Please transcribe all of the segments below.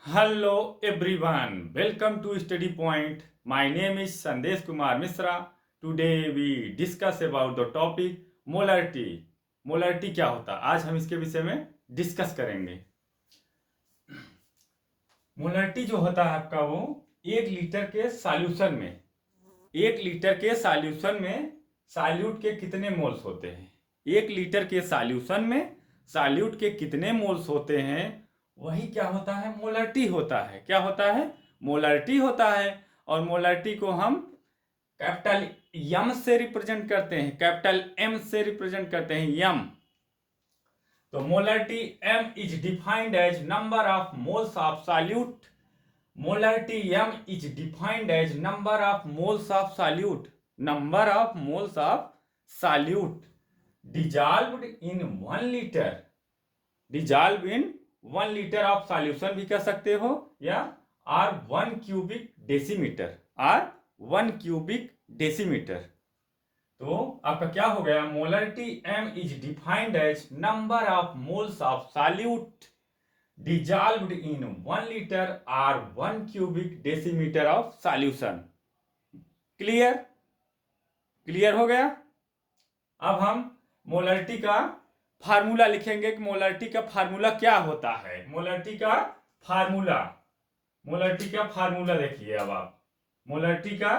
Hello everyone, welcome to Study Point. My name is Sandesh Kumar Misra. Today we discuss about the topic molarity. Molarity क्या होता है, आज हम इसके विषय में डिस्कस करेंगे। मोलरिटी जो होता है आपका वो 1 लीटर के सॉल्यूशन में सॉल्यूट के कितने मोल्स होते हैं। 1 लीटर के सॉल्यूशन में सॉल्यूट के कितने मोल्स होते हैं, वही क्या होता है, मोलरिटी होता है। क्या होता है, मोलरिटी होता है। और मोलरिटी को हम कैपिटल एम से रिप्रेजेंट करते हैं, कैपिटल एम से रिप्रेजेंट करते हैं, एम। तो molarity M is defined as number of moles of solute. Molarity M is defined as number of moles of solute, number of moles of solute dissolved in 1 litre, dissolved in 1 litre of solution भी कह सकते हो, या or 1 cubic decimetre, or 1 cubic decimetre. तो आपका क्या हो गया, molarity M is defined as number of moles of solute dissolved in 1 litre or 1 cubic decimetre of solution. Clear, clear हो गया। अब हम मोलरिटी का फार्मूला लिखेंगे कि मोलरिटी का फार्मूला क्या होता है। मोलरिटी का फार्मूला, मोलरिटी का फार्मूला देखिए। अब आप मोलरिटी का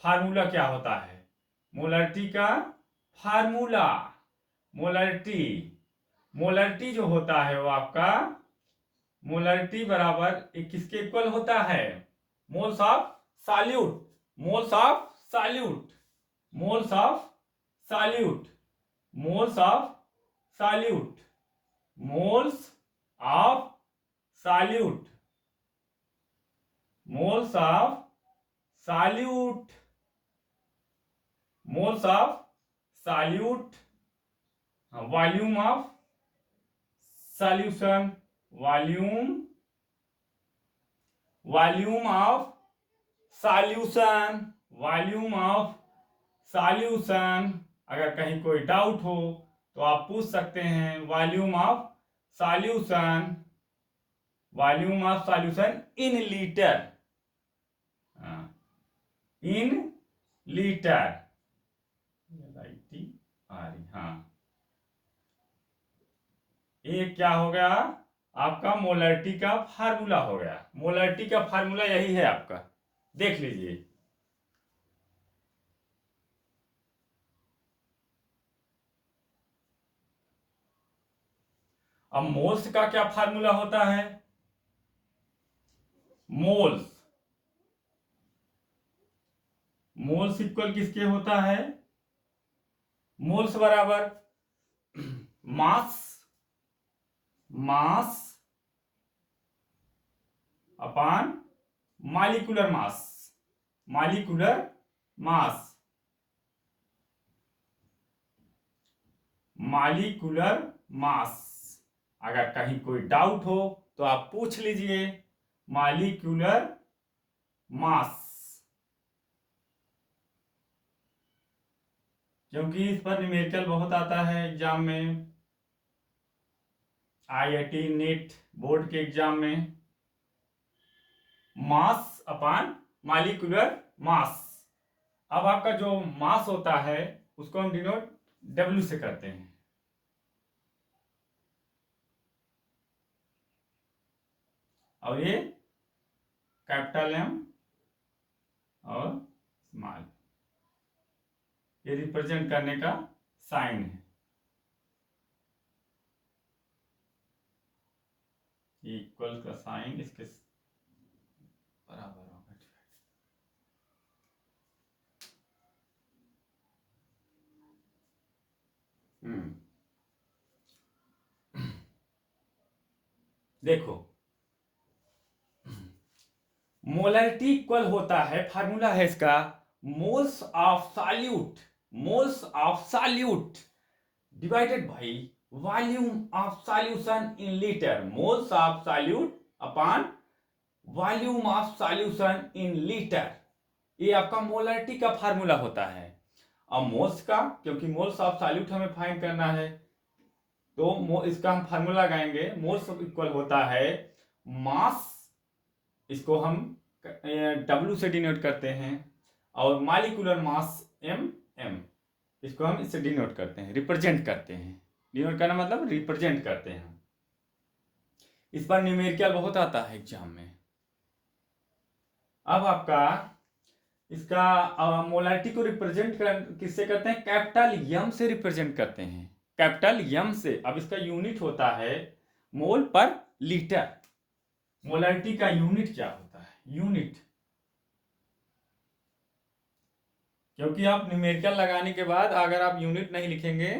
फार्मूला क्या होता है, मोलरिटी का फार्मूला, मोलरिटी, मोलरिटी जो होता है वो आपका मोलरिटी बराबर किसके इक्वल होता है, moles of solute, moles of solute, moles of solute, moles of solute, moles of solute, moles of solute, moles of solute, volume of solution, volume, volume of solution, volume of solution. अगर कहीं कोई doubt हो तो आप पूछ सकते हैं, volume of solution, volume of solution in litre, in litre, हाँ। ये क्या हो गया, आपका मोलरिटी का फार्मूला हो गया। मोलरिटी का फार्मूला यही है आपका, देख लीजिए। अब मोल्स का क्या फार्मूला होता है, मोल्स, मोल्स इक्वल किसके होता है, मोल्स बराबर mass, mass upon molecular mass, molecular mass, molecular mass. अगर कहीं कोई डाउट हो तो आप पूछ लीजिए, मॉलिक्यूलर मास, क्योंकि इस पर न्यूमेरिकल बहुत आता है एग्जाम में, आईआईटी नेट बोर्ड के एग्जाम में। मास अपॉन मॉलिक्यूलर मास। अब आपका जो मास होता है उसको हम डिनोट डब्ल्यू से करते हैं, और ये कैपिटल एम और स्मॉल, ये रिप्रेजेंट करने का साइन है। इक्वल का साइन इसके बराबर होगा। देखो, मोलरिटी इक्वल होता है, फार्मूला है इसका, moles of solute, moles of solute divided by volume of solution in litre, moles of solute upon volume of solution in litre. ये आपका मोलरिटी का फार्मूला होता है। अब मोल्स का, क्योंकि मोल्स ऑफ सॉल्यूट हमें फाइंड करना है, तो इसका हम फार्मूला लगाएंगे। मोल्स इक्वल होता है मास इसको हम W से डिनोट करते हैं, और मॉलिक्यूलर मास M इसको हम इससे डिनोट करते हैं, रिप्रेजेंट करते हैं। डिनोट करना मतलब रिप्रेजेंट करते हैं। इस पर न्यूमेरिकल बहुत आता है एग्जाम में। अब आपका इसका मोलारिटी को रिप्रेजेंट किससे करते हैं? कैपिटल एम से रिप्रेजेंट करते हैं, कैपिटल एम से। अब इसका यूनिट होता है मोल पर लीटर। मोलारिटी का यूनिट क्या होता है? यूनिट, क्योंकि आप न्यूमेरिकल लगाने के बाद अगर आप यूनिट नहीं लिखेंगे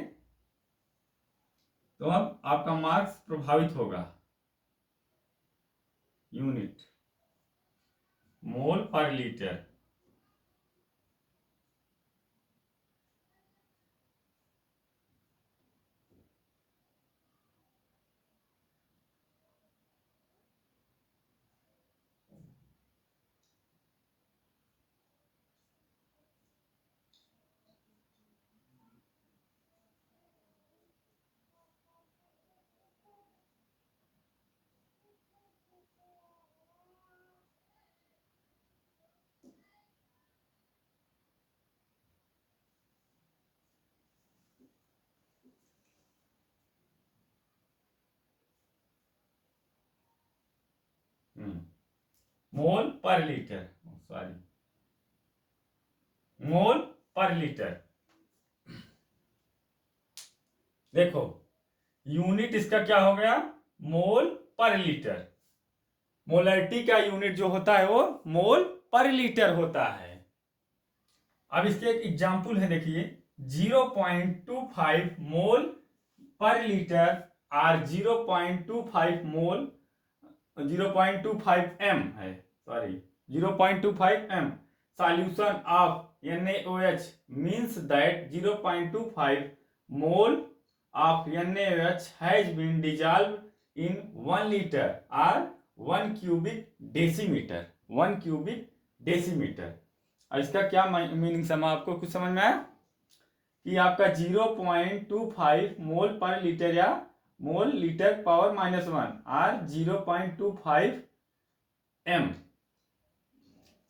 तो अब आपका मार्क्स प्रभावित होगा। यूनिट मोल पर लीटर। मोल पर लीटर, सॉरी, मोल पर लीटर। देखो यूनिट इसका क्या हो गया? मोल पर लीटर। मोलरिटी का यूनिट जो होता है वो मोल पर लीटर होता है। अब इसके एक एग्जाम्पल है, देखिए 0.25 मोल पर लीटर और 0.25 मोल 0.25 एम है, sorry 0.25 M solution of NaOH means that 0.25 mole of NaOH has been dissolved in 1 liter or 1 cubic decimeter, 1 cubic decimeter। और इसका क्या मीनिंग समा आपको कुछ समझ में आया? कि आपका 0.25 मोल पर लीटर या मोल लीटर पावर -1 और 0.25 M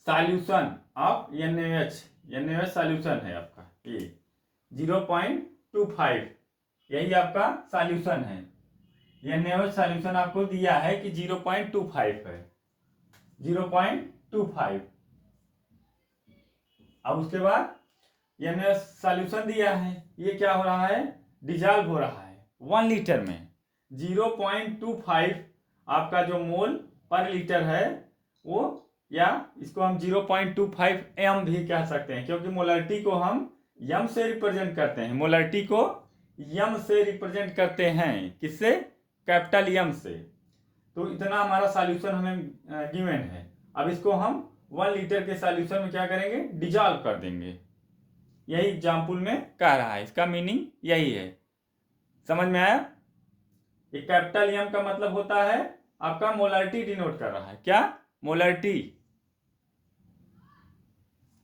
solution of NaOH solution है आपका, ये 0.25 यही आपका सॉल्यूशन है। NaOH सॉल्यूशन आपको दिया है कि 0.25 है, 0.25। अब उसके बाद NaOH सॉल्यूशन दिया है, ये क्या हो रहा है? डिजॉल्व हो रहा है 1 लीटर में। 0.25 आपका जो मोल पर लीटर है वो, या इसको हम 0.25 एम भी कह सकते हैं, क्योंकि मोलरिटी को हम यम से रिप्रेजेंट करते हैं। मोलरिटी को यम से रिप्रेजेंट करते हैं, किससे? कैपिटल यम से। तो इतना हमारा सॉल्यूशन हमें गिवन है। अब इसको हम 1 लीटर के सॉल्यूशन में क्या करेंगे? डिजॉल्व कर देंगे। यही एग्जाम्पल में कह रहा है, इसका मीनिंग यही है। समझ में आया? ये कैपिटल एम का मतलब होता है आपका मोलरिटी डिनोट कर रहा है। क्या? मोलरिटी।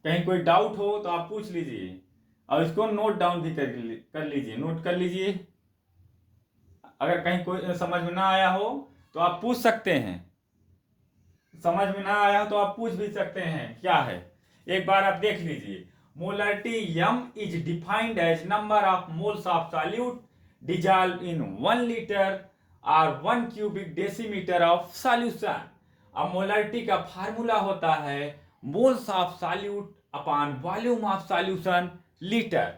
कहीं कोई डाउट हो तो आप पूछ लीजिए, और इसको नोट डाउन भी कर लीजिए, नोट कर लीजिए। अगर कहीं कोई समझ में ना आया हो तो आप पूछ सकते हैं, समझ में ना आया हो तो आप पूछ भी सकते हैं क्या है। एक बार आप देख लीजिए। Molarity M is defined as number of moles of solute dissolve in 1 litre और 1 क्यूबिक डेसीमीटर ऑफ सॉल्यूशन। अब मोलरिटी का फार्मूला होता है moles of solute upon volume of solution litre.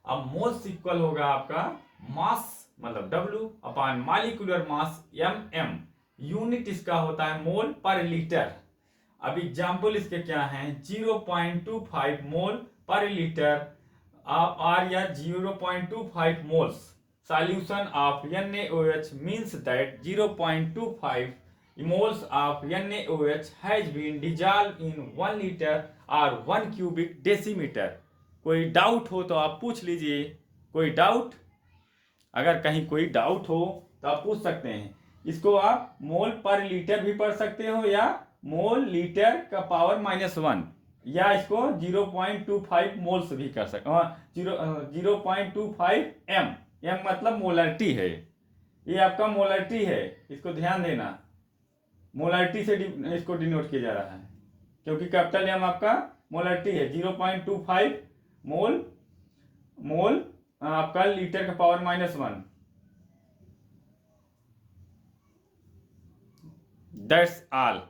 अब मोल्स इक्वल होगा आपका मास मतलब W upon molecular mass MM। Unit इसका होता है मोल पर लीटर। अब एग्जाम्पल इसके क्या हैं? 0.25 मोल पर लीटर और या 0.25 moles solution of NaOH means that 0.25 moles of NaOH has been dissolved in 1 liter or 1 cubic decimeter। कोई डाउट हो तो आप पूछ लीजिए। कोई डाउट? अगर कहीं कोई डाउट हो तो आप पूछ सकते हैं। इसको आप मोल पर लीटर भी पढ़ सकते हो, या मोल लीटर का पावर -1, या इसको 0.25 मोल्स भी कर सकते हो। 0.25 एम मतलब मोलरिटी है, ये आपका मोलरिटी है, इसको ध्यान देना। मोलारिटी से इसको डिनोट किया जा रहा है, क्योंकि कैपिटल एम आपका मोलारिटी है। 0.25 मोल मोल आपका लीटर का पावर -1। That's all.